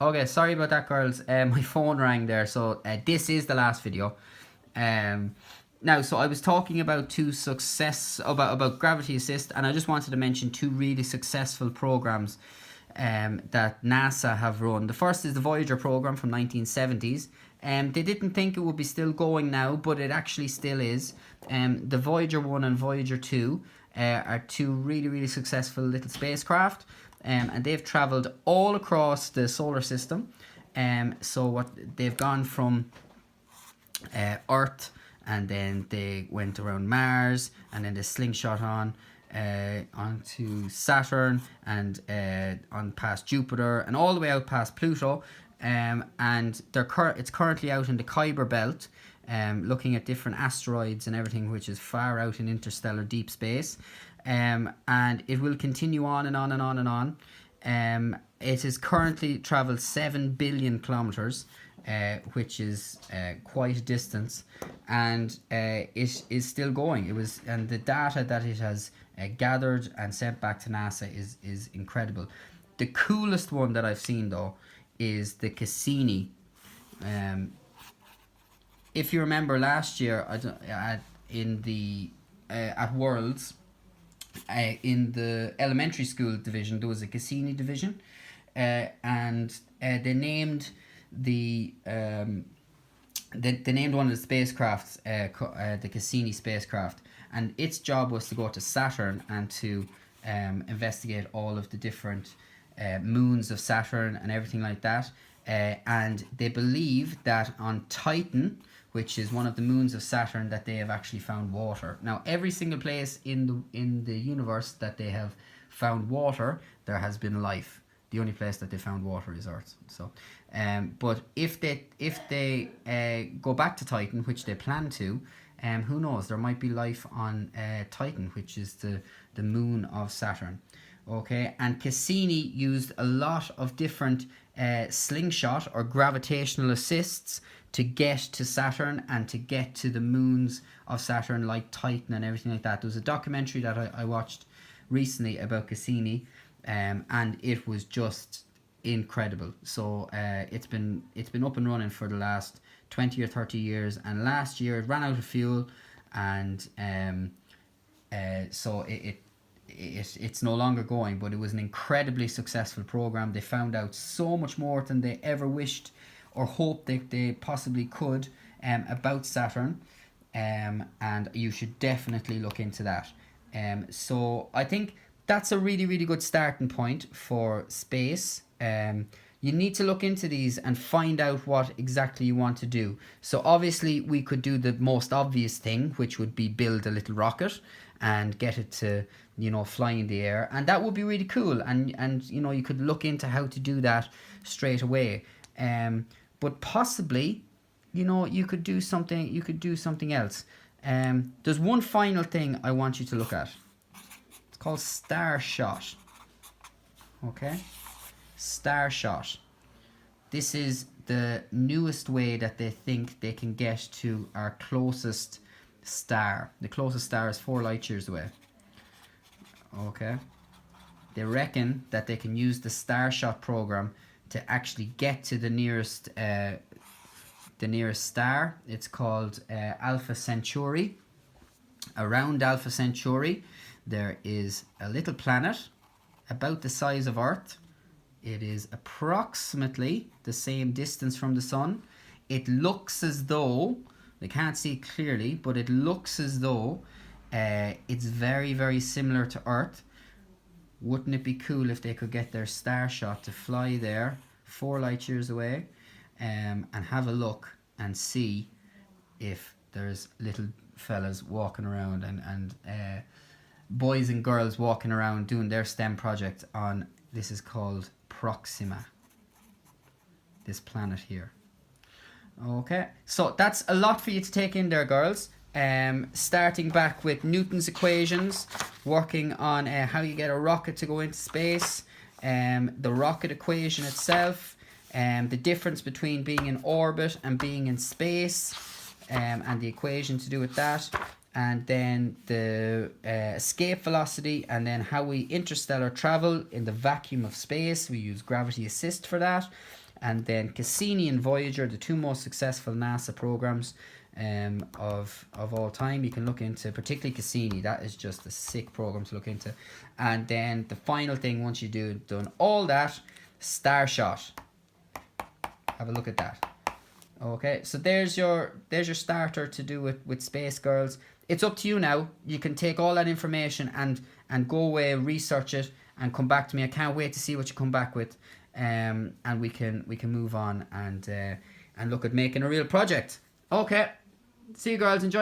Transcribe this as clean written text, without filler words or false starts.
Okay, sorry about that, girls. My phone rang there, so this is the last video. Um, Now, so I was talking about about gravity assist, and I just wanted to mention two really successful programs that NASA have run. The first is the Voyager program from 1970s. They didn't think it would be still going now, but it actually still is. The Voyager 1 and Voyager 2 are two really successful little spacecraft, and they've traveled all across the solar system. So what they've gone from Earth, and then they went around Mars, and then they slingshot onto Saturn, and on past Jupiter, and all the way out past Pluto. And it's currently out in the Kuiper Belt, looking at different asteroids and everything, which is far out in interstellar deep space. And it will continue on and on and on and on. It has currently travelled 7 billion kilometres, which is quite a distance, and it is still going. And the data that it has gathered and sent back to NASA is incredible. The coolest one that I've seen, though, is the Cassini. If you remember last year, at Worlds, in the elementary school division, there was a Cassini division, and they named they named one of the spacecrafts the Cassini spacecraft, and its job was to go to Saturn and to investigate all of the different moons of Saturn and everything like that. And they believe that on Titan, which is one of the moons of Saturn, that they have actually found water. Now, every single place in the universe that they have found water, there has been life. The only place that they found water is Earth. So, but if they go back to Titan, which they plan to, who knows? There might be life on Titan, which is the moon of Saturn. Okay, and Cassini used a lot of different slingshot or gravitational assists to get to Saturn and to get to the moons of Saturn, like Titan and everything like that. There was a documentary that I watched recently about Cassini, and it was just incredible. So it's been up and running for the last 20 or 30 years, and last year it ran out of fuel, and so it's no longer going, but it was an incredibly successful program. They found out so much more than they ever wished or hoped that they possibly could about Saturn, and you should definitely look into that. So I think that's a really good starting point for space. You need to look into these and find out what exactly you want to do. So obviously we could do the most obvious thing, which would be build a little rocket and get it to, fly in the air, and that would be really cool. And you could look into how to do that straight away. But possibly, you could do something. You could do something else. There's one final thing I want you to look at. It's called Starshot. Okay, Starshot. This is the newest way that they think they can get to our closest star. The closest star is 4 light years away. Okay, they reckon that they can use the Starshot program to actually get to the nearest star. It's called Alpha Centauri. Around Alpha Centauri, there is a little planet about the size of Earth. It is approximately the same distance from the sun. It looks as though, they can't see it clearly, but it looks as though it's very similar to Earth. Wouldn't it be cool if they could get their Starshot to fly there 4 light years away, and have a look and see if there's little fellas walking around and boys and girls walking around doing their STEM project on, this is called Proxima, this planet here. Okay, so that's a lot for you to take in there, girls. Starting back with Newton's equations, working on how you get a rocket to go into space, the rocket equation itself, the difference between being in orbit and being in space, and the equation to do with that, and then the escape velocity, and then how we interstellar travel in the vacuum of space. We use gravity assist for that. and then Cassini and Voyager, the two most successful NASA programs of all time. You can look into, particularly Cassini. That is just a sick program to look into. And then the final thing, once you done all that, Starshot. Have a look at that. Okay, so there's your starter to do with Space Girls. It's up to you now. You can take all that information and go away, research it, and come back to me. I can't wait to see what you come back with. And we can move on and look at making a real project. Okay, see you girls. Enjoy.